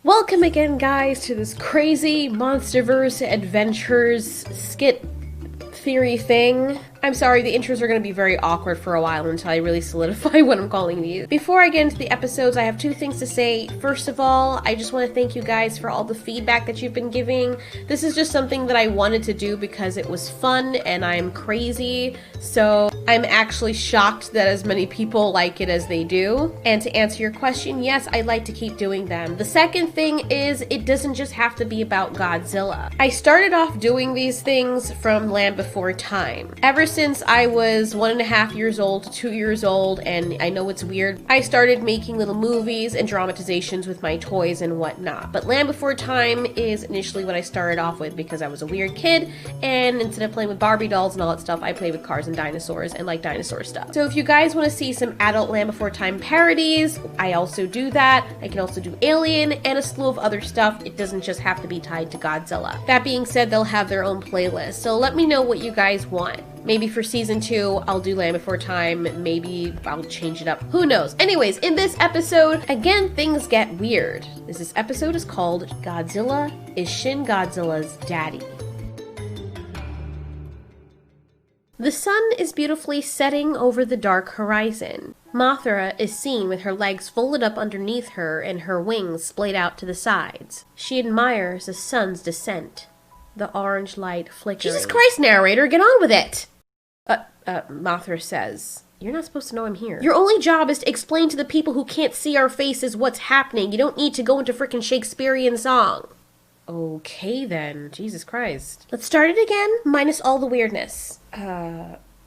Welcome again, guys, to this crazy Monsterverse Adventures skit theory thing. I'm sorry, the intros are going to be very awkward for a while until I really solidify what I'm calling these. Before I get into the episodes, I have two things to say. First of all, I just want to thank you guys for all the feedback that you've been giving. This is just something that I wanted to do because it was fun and I'm crazy, so I'm actually shocked that as many people like it as they do. And to answer your question, yes, I'd like to keep doing them. The second thing is, it doesn't just have to be about Godzilla. I started off doing these things from Land Before Time. Ever since I was 1.5 years old to 2 years old, and I know it's weird, I started making little movies and dramatizations with my toys and whatnot. But Land Before Time is initially what I started off with because I was a weird kid, and instead of playing with Barbie dolls and all that stuff, I played with cars and dinosaurs and like dinosaur stuff. So if you guys want to see some adult Land Before Time parodies, I also do that. I can also do Alien and a slew of other stuff. It doesn't just have to be tied to Godzilla. That being said, they'll have their own playlist, so let me know what you guys want. Maybe for season 2, I'll do Land Before Time. Maybe I'll change it up. Who knows? Anyways, in this episode, again, things get weird. This episode is called Godzilla is Shin Godzilla's Daddy. The sun is beautifully setting over the dark horizon. Mothra is seen with her legs folded up underneath her and her wings splayed out to the sides. She admires the sun's descent, the orange light flickering. Jesus Christ, narrator, get on with it! Mothra says, "You're not supposed to know I'm here. Your only job is to explain to the people who can't see our faces what's happening. You don't need to go into frickin' Shakespearean song." Okay then, Jesus Christ. Let's start it again, minus all the weirdness.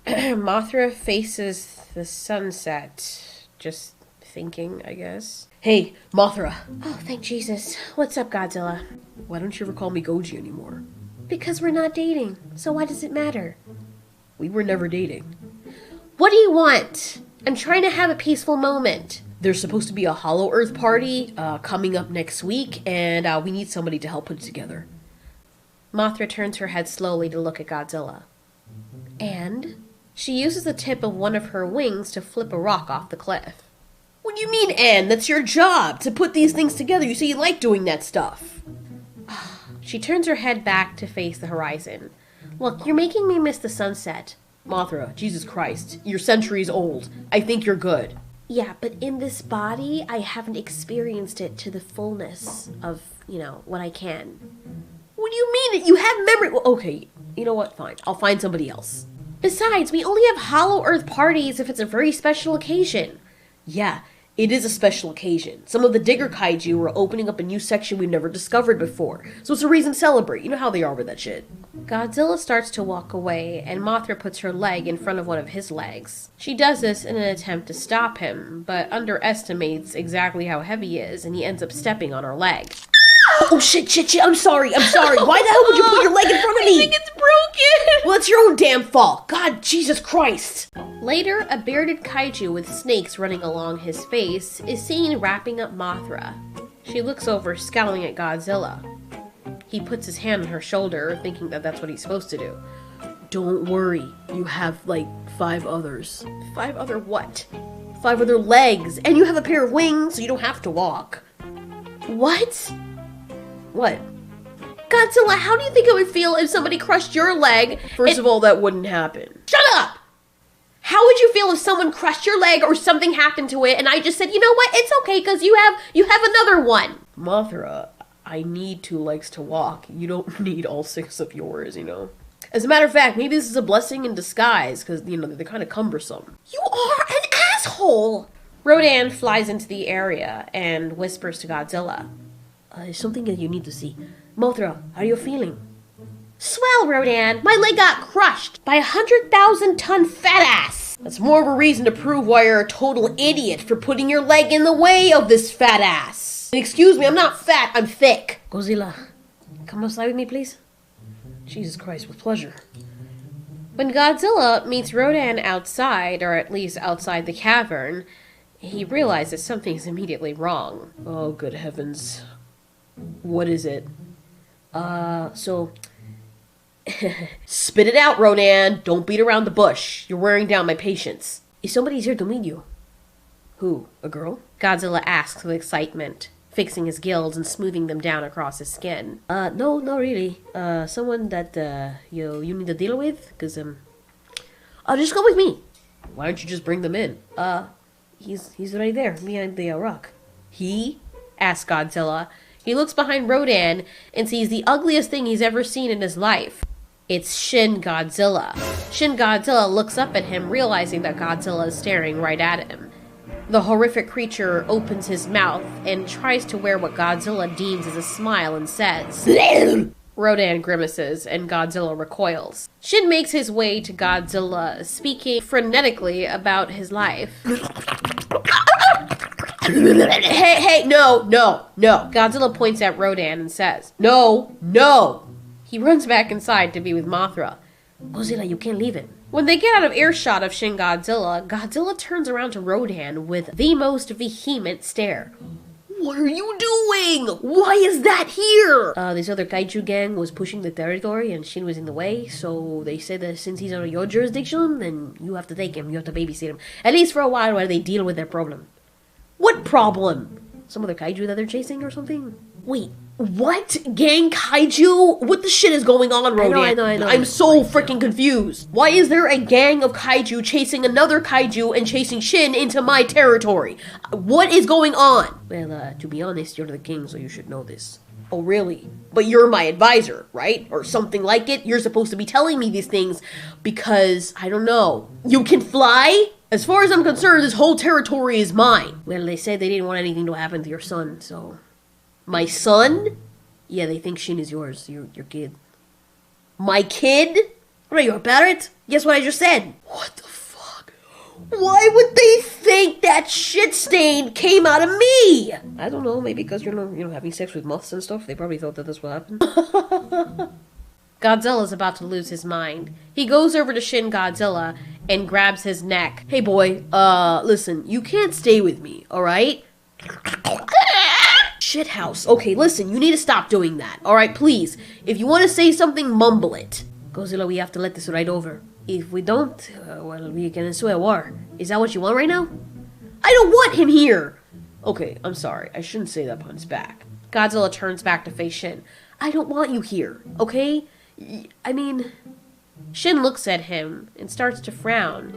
Mothra faces the sunset. Just thinking, I guess. Hey, Mothra. Oh, thank Jesus. What's up, Godzilla? Why don't you ever call me Goji anymore? Because we're not dating, so why does it matter? We were never dating. What do you want? I'm trying to have a peaceful moment. There's supposed to be a Hollow Earth party coming up next week, and we need somebody to help put it together. Mothra turns her head slowly to look at Godzilla. And she uses the tip of one of her wings to flip a rock off the cliff. What do you mean, and? That's your job, to put these things together. You say you like doing that stuff. She turns her head back to face the horizon. Look, you're making me miss the sunset. Mothra, Jesus Christ, you're centuries old. I think you're good. Yeah, but in this body, I haven't experienced it to the fullness of, what I can. What do you mean? You have memory. Well, okay, you know what? Fine. I'll find somebody else. Besides, we only have Hollow Earth parties if it's a very special occasion. Yeah, it is a special occasion. Some of the digger kaiju are opening up a new section we've never discovered before, so it's a reason to celebrate. You know how they are with that shit. Godzilla starts to walk away, and Mothra puts her leg in front of one of his legs. She does this in an attempt to stop him, but underestimates exactly how heavy he is, and he ends up stepping on her leg. Oh shit, I'm sorry. Why the hell would you put your leg in front of me? I think it's broken. Well, it's your own damn fault. God, Jesus Christ. Later, a bearded kaiju with snakes running along his face is seen wrapping up Mothra. She looks over, scowling at Godzilla. He puts his hand on her shoulder, thinking that that's what he's supposed to do. Don't worry, you have, 5 others. 5 other what? 5 other legs, and you have a pair of wings, so you don't have to walk. What? What? Godzilla, how do you think it would feel if somebody crushed your leg? First of all, that wouldn't happen. Shut up! How would you feel if someone crushed your leg or something happened to it and I just said, you know what, it's okay because you have another one? Mothra, I need 2 legs to walk. You don't need all 6 of yours, As a matter of fact, maybe this is a blessing in disguise because, they're kind of cumbersome. You are an asshole! Rodan flies into the area and whispers to Godzilla. There's something that you need to see. Mothra, how are you feeling? Swell, Rodan. My leg got crushed by a 100,000-ton fat ass. That's more of a reason to prove why you're a total idiot for putting your leg in the way of this fat ass. And excuse me, I'm not fat, I'm thick. Godzilla, come outside with me, please. Jesus Christ, with pleasure. When Godzilla meets Rodan outside, or at least outside the cavern, he realizes something's immediately wrong. Oh, good heavens. What is it? Spit it out, Rodan. Don't beat around the bush. You're wearing down my patience. Somebody's here to meet you. Who? A girl? Godzilla asks with excitement. fixing his gills and smoothing them down across his skin. No, not really. Someone that, you need to deal with? Cause, just go with me. Why don't you just bring them in? He's right there, behind the rock. He? Asked Godzilla. He looks behind Rodan and sees the ugliest thing he's ever seen in his life. It's Shin Godzilla. Shin Godzilla looks up at him, realizing that Godzilla is staring right at him. The horrific creature opens his mouth and tries to wear what Godzilla deems as a smile and says, Rodan grimaces and Godzilla recoils. Shin makes his way to Godzilla, speaking frenetically about his life. Hey, no. Godzilla points at Rodan and says, No. He runs back inside to be with Mothra. Godzilla, you can't leave him. When they get out of earshot of Shin Godzilla, Godzilla turns around to Rodan with the most vehement stare. What are you doing? Why is that here? This other kaiju gang was pushing the territory and Shin was in the way, so they said that since he's under your jurisdiction, then you have to take him, you have to babysit him. At least for a while they deal with their problem. What problem? Some other kaiju that they're chasing or something? Wait, what? Gang kaiju? What the shit is going on, Rodan? I know. I'm so freaking confused. Why is there a gang of kaiju chasing another kaiju and chasing Shin into my territory? What is going on? Well, to be honest, you're the king, so you should know this. Oh, really? But you're my advisor, right? Or something like it? You're supposed to be telling me these things because, I don't know, you can fly? As far as I'm concerned, this whole territory is mine. Well, they said they didn't want anything to happen to your son, so... My son? Yeah, they think Shin is yours, your kid. My kid? What are you, a parrot? Guess what I just said? What the fuck? Why would they think that shit stain came out of me? I don't know, maybe because you're having sex with moths and stuff. They probably thought that this would happen. Godzilla's about to lose his mind. He goes over to Shin Godzilla and grabs his neck. Hey boy, listen, you can't stay with me, alright? Shithouse. Okay, listen, you need to stop doing that, alright, please. If you want to say something, mumble it. Godzilla, we have to let this ride over. If we don't, well, we can ensue a war. Is that what you want right now? I don't want him here! Okay, I'm sorry, I shouldn't say that behind his back. Godzilla turns back to face Shin. I don't want you here, okay? I mean... Shin looks at him and starts to frown.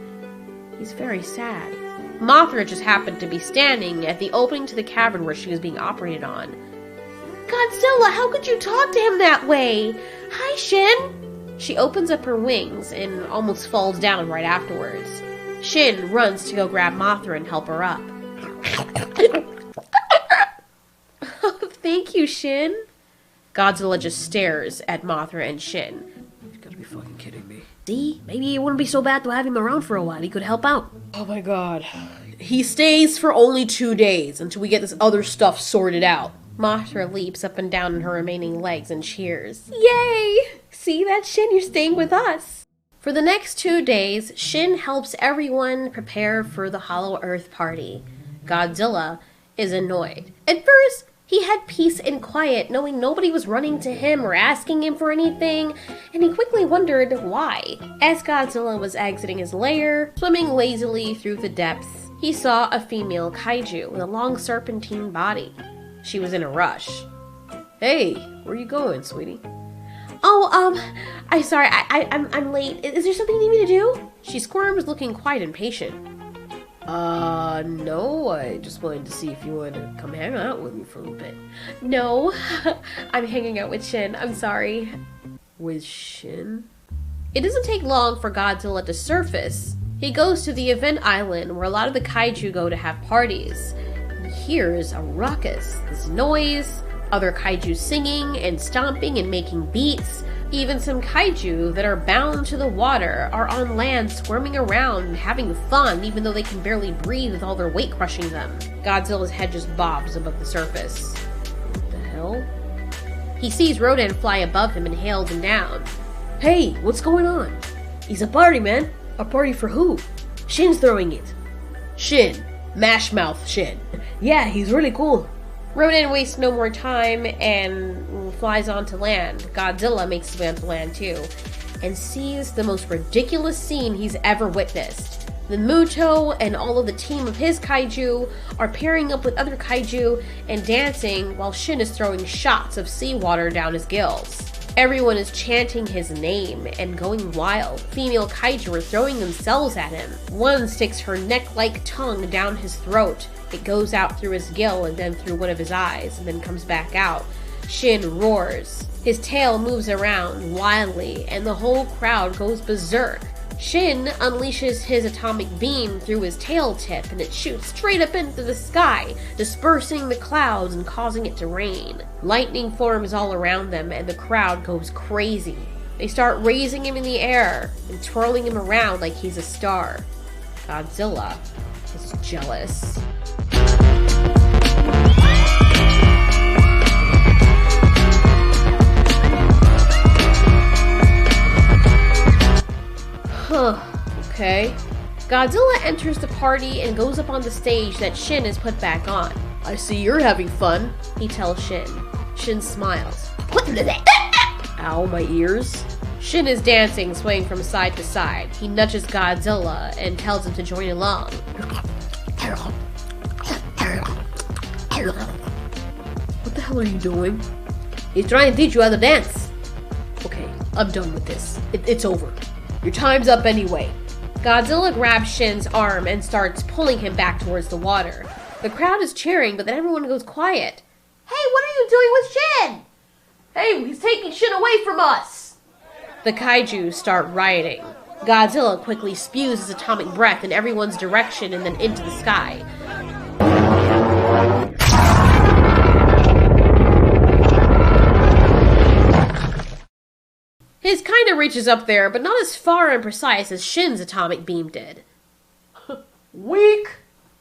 He's very sad. Mothra just happened to be standing at the opening to the cavern where she was being operated on. Godzilla, how could you talk to him that way? Hi, Shin! She opens up her wings and almost falls down right afterwards. Shin runs to go grab Mothra and help her up. Thank you, Shin. Godzilla just stares at Mothra and Shin. You've got to be fucking kidding me. See? Maybe it wouldn't be so bad to have him around for a while. He could help out. Oh my god. He stays for only 2 days until we get this other stuff sorted out. Mothra leaps up and down on her remaining legs and cheers. Yay! See that, Shin? You're staying with us. For the next 2 days, Shin helps everyone prepare for the Hollow Earth party. Godzilla is annoyed. At first, he had peace and quiet, knowing nobody was running to him or asking him for anything, and he quickly wondered why. As Godzilla was exiting his lair, swimming lazily through the depths, he saw a female kaiju with a long serpentine body. She was in a rush. Hey, where are you going, sweetie? Oh, I'm sorry, I'm late. Is there something you need me to do? She squirms, looking quite impatient. No, I just wanted to see if you wanted to come hang out with me for a little bit. No, I'm hanging out with Shin, I'm sorry. With Shin? It doesn't take long for Godzilla to surface. He goes to the event island where a lot of the kaiju go to have parties. He hears a ruckus, this noise, other kaiju singing and stomping and making beats. Even some kaiju that are bound to the water are on land squirming around and having fun even though they can barely breathe with all their weight crushing them. Godzilla's head just bobs above the surface. What the hell? He sees Rodan fly above him and hails him down. Hey, what's going on? It's a party, man. A party for who? Shin's throwing it. Shin. Mashmouth Shin. Yeah, he's really cool. Rodan wastes no more time and flies onto land. Godzilla makes his way onto land too, and sees the most ridiculous scene he's ever witnessed. The Muto and all of the team of his kaiju are pairing up with other kaiju and dancing while Shin is throwing shots of seawater down his gills. Everyone is chanting his name and going wild. Female kaiju are throwing themselves at him. One sticks her neck-like tongue down his throat. It goes out through his gill and then through one of his eyes and then comes back out. Shin roars. His tail moves around wildly and the whole crowd goes berserk. Shin unleashes his atomic beam through his tail tip and it shoots straight up into the sky, dispersing the clouds and causing it to rain. Lightning forms all around them and the crowd goes crazy. They start raising him in the air and twirling him around like he's a star. Godzilla is jealous. Okay. Godzilla enters the party and goes up on the stage that Shin has put back on. I see you're having fun, he tells Shin. Shin smiles. Ow, my ears. Shin is dancing, swaying from side to side. He nudges Godzilla and tells him to join along. What the hell are you doing? He's trying to teach you how to dance. Okay, I'm done with this. It's over. Your time's up anyway. Godzilla grabs Shin's arm and starts pulling him back towards the water. The crowd is cheering, but then everyone goes quiet. Hey, what are you doing with Shin? Hey, he's taking Shin away from us! The kaiju start rioting. Godzilla quickly spews his atomic breath in everyone's direction and then into the sky. His kinda reaches up there, but not as far and precise as Shin's atomic beam did. Weak!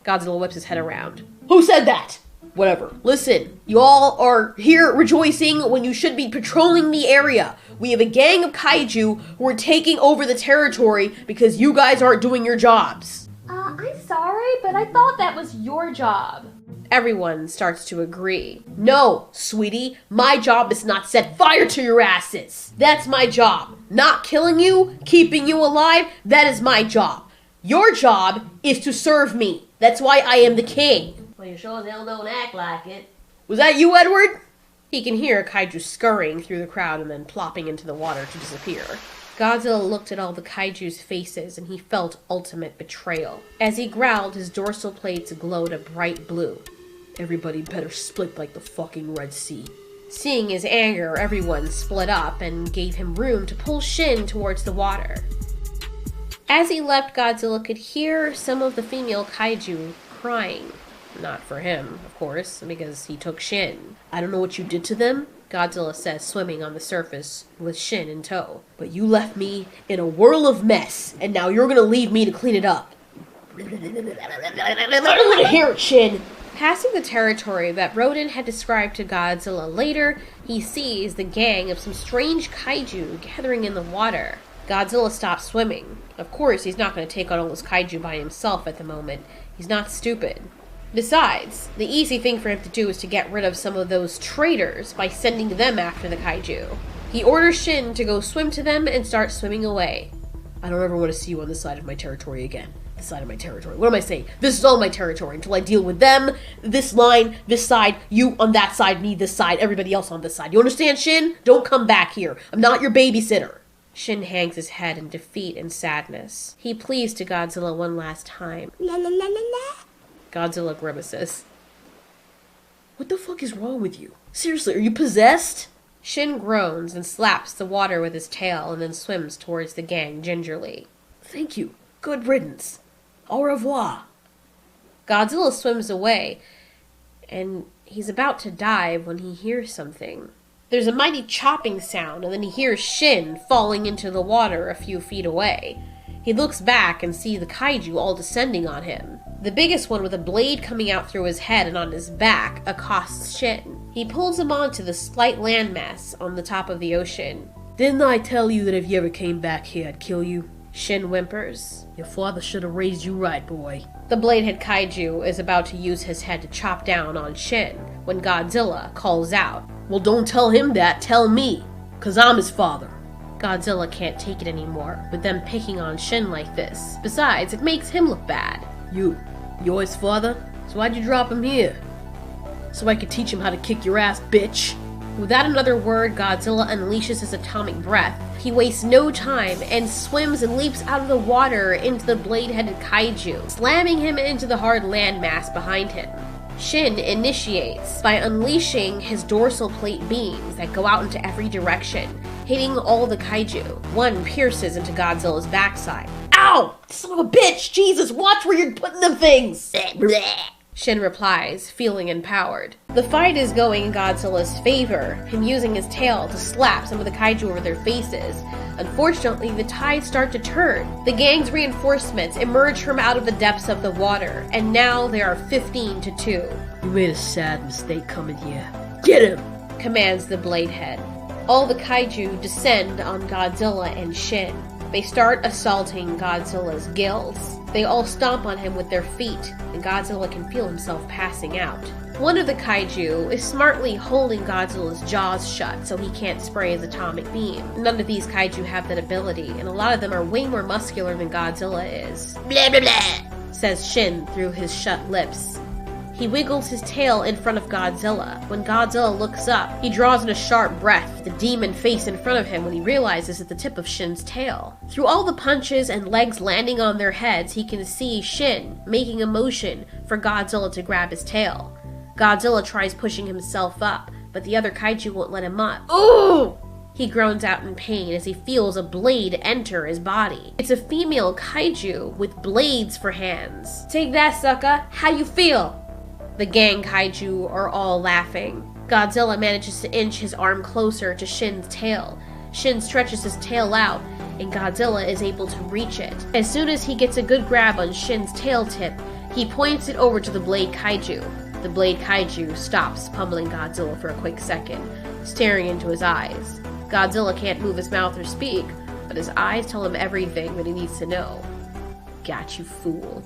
Godzilla whips his head around. Who said that? Whatever. Listen, you all are here rejoicing when you should be patrolling the area. We have a gang of kaiju who are taking over the territory because you guys aren't doing your jobs. I'm sorry, but I thought that was your job. Everyone starts to agree. No, sweetie, my job is not set fire to your asses. That's my job. Not killing you, keeping you alive, that is my job. Your job is to serve me. That's why I am the king. Well, you sure as hell don't act like it. Was that you, Edward? He can hear a kaiju scurrying through the crowd and then plopping into the water to disappear. Godzilla looked at all the kaiju's faces and he felt ultimate betrayal. As he growled, his dorsal plates glowed a bright blue. Everybody better split like the fucking Red Sea. Seeing his anger, everyone split up and gave him room to pull Shin towards the water. As he left, Godzilla could hear some of the female kaiju crying. Not for him, of course, because he took Shin. I don't know what you did to them, Godzilla says, swimming on the surface with Shin in tow. But you left me in a whirl of mess, and now you're gonna leave me to clean it up. I don't want to hear it, Shin. Passing the territory that Rodan had described to Godzilla later, he sees the gang of some strange kaiju gathering in the water. Godzilla stops swimming. Of course, he's not going to take on all those kaiju by himself at the moment. He's not stupid. Besides, the easy thing for him to do is to get rid of some of those traitors by sending them after the kaiju. He orders Shin to go swim to them and start swimming away. I don't ever want to see you on this side of my territory again. This side of my territory. What am I saying? This is all my territory until I deal with them, this line, this side, you on that side, me this side, everybody else on this side. You understand, Shin? Don't come back here. I'm not your babysitter. Shin hangs his head in defeat and sadness. He pleads to Godzilla one last time. La la la la la. Godzilla grimaces. What the fuck is wrong with you? Seriously, are you possessed? Shin groans and slaps the water with his tail and then swims towards the gang gingerly. Thank you. Good riddance. Au revoir. Godzilla swims away, and he's about to dive when he hears something. There's a mighty chopping sound, and then he hears Shin falling into the water a few feet away. He looks back and sees the kaiju all descending on him. The biggest one, with a blade coming out through his head and on his back, accosts Shin. He pulls him onto the slight landmass on the top of the ocean. Didn't I tell you that if you ever came back here, I'd kill you? Shin whimpers. Your father should have raised you right, boy. The bladehead kaiju is about to use his head to chop down on Shin when Godzilla calls out. Well, don't tell him that, tell me, 'cause I'm his father. Godzilla can't take it anymore, with them picking on Shin like this. Besides, it makes him look bad. You're his father? So why'd you drop him here? So I could teach him how to kick your ass, bitch. Without another word, Godzilla unleashes his atomic breath. He wastes no time and swims and leaps out of the water into the blade-headed kaiju, slamming him into the hard landmass behind him. Shin initiates by unleashing his dorsal plate beams that go out into every direction, hitting all the kaiju. One pierces into Godzilla's backside. Ow! Son of a bitch! Jesus, watch where you're putting them things! Shin replies, feeling empowered. The fight is going in Godzilla's favor, him using his tail to slap some of the kaiju over their faces. Unfortunately, the tides start to turn. The gang's reinforcements emerge from out of the depths of the water, and now there are 15-2. You made a sad mistake coming here. Get him! Commands the Bladehead. All the kaiju descend on Godzilla and Shin. They start assaulting Godzilla's gills. They all stomp on him with their feet, and Godzilla can feel himself passing out. One of the kaiju is smartly holding Godzilla's jaws shut so he can't spray his atomic beam. None of these kaiju have that ability, and a lot of them are way more muscular than Godzilla is. Blah blah blah, says Shin through his shut lips. He wiggles his tail in front of Godzilla. When Godzilla looks up, he draws in a sharp breath, the demon face in front of him when he realizes it's the tip of Shin's tail. Through all the punches and legs landing on their heads, he can see Shin making a motion for Godzilla to grab his tail. Godzilla tries pushing himself up, but the other kaiju won't let him up. Ooh! He groans out in pain as he feels a blade enter his body. It's a female kaiju with blades for hands. Take that, sucker! How you feel? The gang kaiju are all laughing. Godzilla manages to inch his arm closer to Shin's tail. Shin stretches his tail out, and Godzilla is able to reach it. As soon as he gets a good grab on Shin's tail tip, he points it over to the blade kaiju. The blade kaiju stops pummeling Godzilla for a quick second, staring into his eyes. Godzilla can't move his mouth or speak, but his eyes tell him everything that he needs to know. Got you, fool.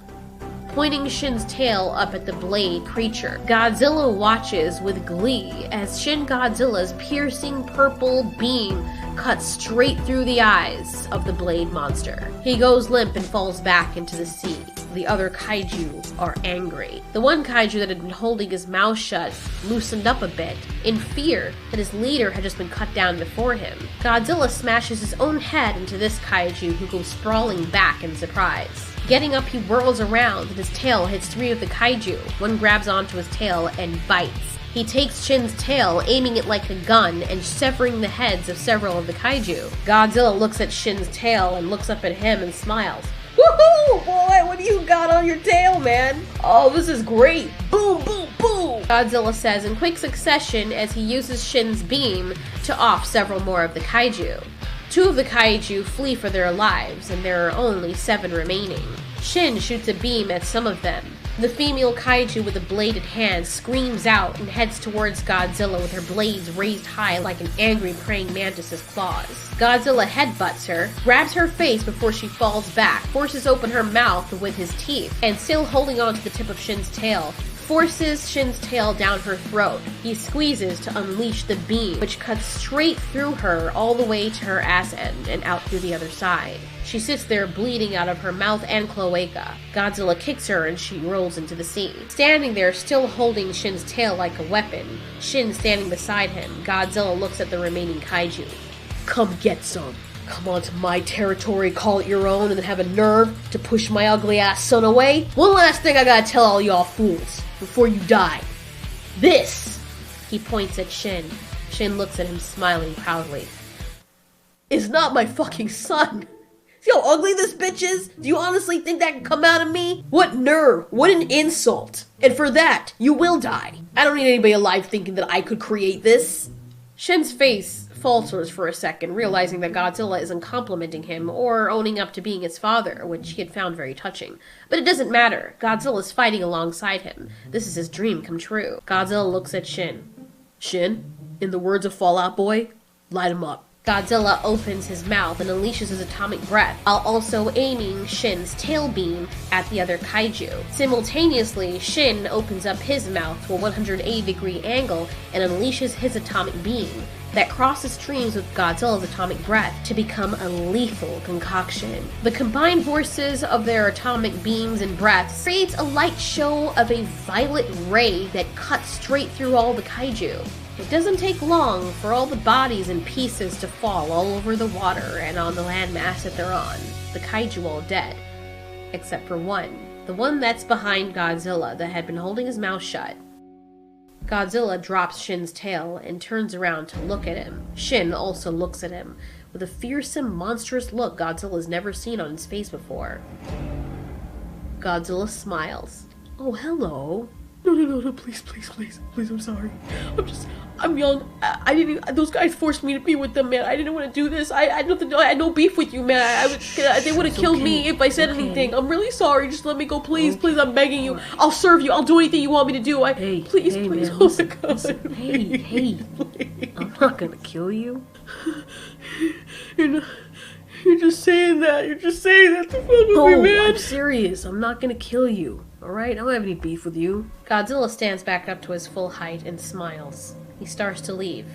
Pointing Shin's tail up at the blade creature, Godzilla watches with glee as Shin Godzilla's piercing purple beam cuts straight through the eyes of the blade monster. He goes limp and falls back into the sea. The other kaiju are angry. The one kaiju that had been holding his mouth shut loosened up a bit, in fear that his leader had just been cut down before him. Godzilla smashes his own head into this kaiju, who goes sprawling back in surprise. Getting up, he whirls around, and his tail hits 3 of the kaiju. One grabs onto his tail and bites. He takes Shin's tail, aiming it like a gun, and severing the heads of several of the kaiju. Godzilla looks at Shin's tail and looks up at him and smiles. Woohoo! Boy, what do you got on your tail, man? Oh, this is great! Boom, boom, boom! Godzilla says in quick succession as he uses Shin's beam to off several more of the kaiju. 2 of the kaiju flee for their lives, and there are only 7 remaining. Shin shoots a beam at some of them. The female kaiju with a bladed hand screams out and heads towards Godzilla with her blades raised high like an angry praying mantis's claws. Godzilla headbutts her, grabs her face before she falls back, forces open her mouth with his teeth, and still holding on to the tip of Shin's tail, forces Shin's tail down her throat. He squeezes to unleash the beam, which cuts straight through her all the way to her ass end and out through the other side. She sits there bleeding out of her mouth and cloaca. Godzilla kicks her and she rolls into the sea. Standing there, still holding Shin's tail like a weapon, Shin standing beside him, Godzilla looks at the remaining kaiju. Come get some. Come onto my territory, call it your own, and then have a nerve to push my ugly ass son away? One last thing I gotta tell all y'all fools before you die. This, he points at Shin. Shin looks at him smiling proudly. Is not my fucking son. See how ugly this bitch is? Do you honestly think that can come out of me? What nerve! What an insult! And for that, you will die. I don't need anybody alive thinking that I could create this. Shin's face falters for a second, realizing that Godzilla isn't complimenting him or owning up to being his father, which he had found very touching. But it doesn't matter. Godzilla's fighting alongside him. This is his dream come true. Godzilla looks at Shin. Shin, in the words of Fall Out Boy, light him up. Godzilla opens his mouth and unleashes his atomic breath, while also aiming Shin's tail beam at the other kaiju. Simultaneously, Shin opens up his mouth to a 180-degree angle and unleashes his atomic beam. that crosses streams with Godzilla's atomic breath to become a lethal concoction. The combined forces of their atomic beams and breaths creates a light show of a violet ray that cuts straight through all the kaiju. It doesn't take long for all the bodies and pieces to fall all over the water and on the landmass that they're on. The kaiju all dead. Except for one. The one that's behind Godzilla that had been holding his mouth shut. Godzilla drops Shin's tail and turns around to look at him. Shin also looks at him, with a fearsome, monstrous look Godzilla's never seen on his face before. Godzilla smiles. Oh, hello. No, please, I'm sorry. I'm young. I didn't, those guys forced me to be with them, man. I didn't want to do this. I had no beef with you, man. They would have killed me if I said anything. I'm really sorry. Just let me go, please, please, I'm begging you. I'll serve you. I'll do anything you want me to do. Please, man, oh listen, my God. listen. Hey, I'm not gonna kill you. You're just saying that. You're just saying that to fuck with me, No, man. I'm serious. I'm not gonna kill you. Alright? I don't have any beef with you. Godzilla stands back up to his full height and smiles. He starts to leave.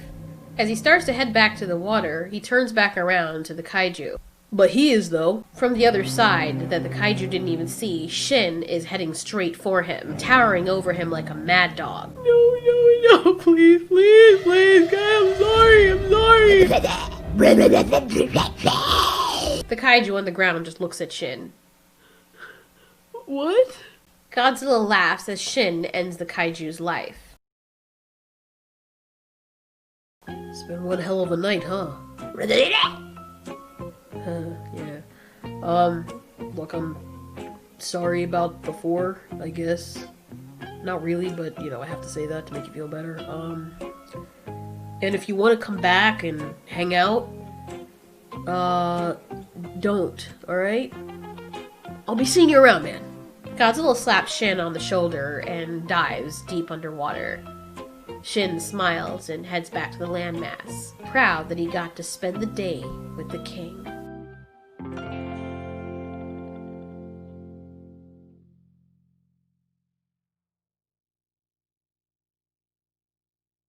As he starts to head back to the water, he turns back around to the kaiju. But he is, though. From the other side, that the kaiju didn't even see, Shin is heading straight for him, towering over him like a mad dog. No, please, God, I'm sorry. The kaiju on the ground just looks at Shin. What? Godzilla laughs as Shin ends the kaiju's life. It's been one hell of a night, huh? Yeah. Look, I'm sorry about before, I guess. Not really, but, I have to say that to make you feel better. And if you want to come back and hang out, don't, alright? I'll be seeing you around, man. Godzilla slaps Shin on the shoulder and dives deep underwater. Shin smiles and heads back to the landmass, proud that he got to spend the day with the king.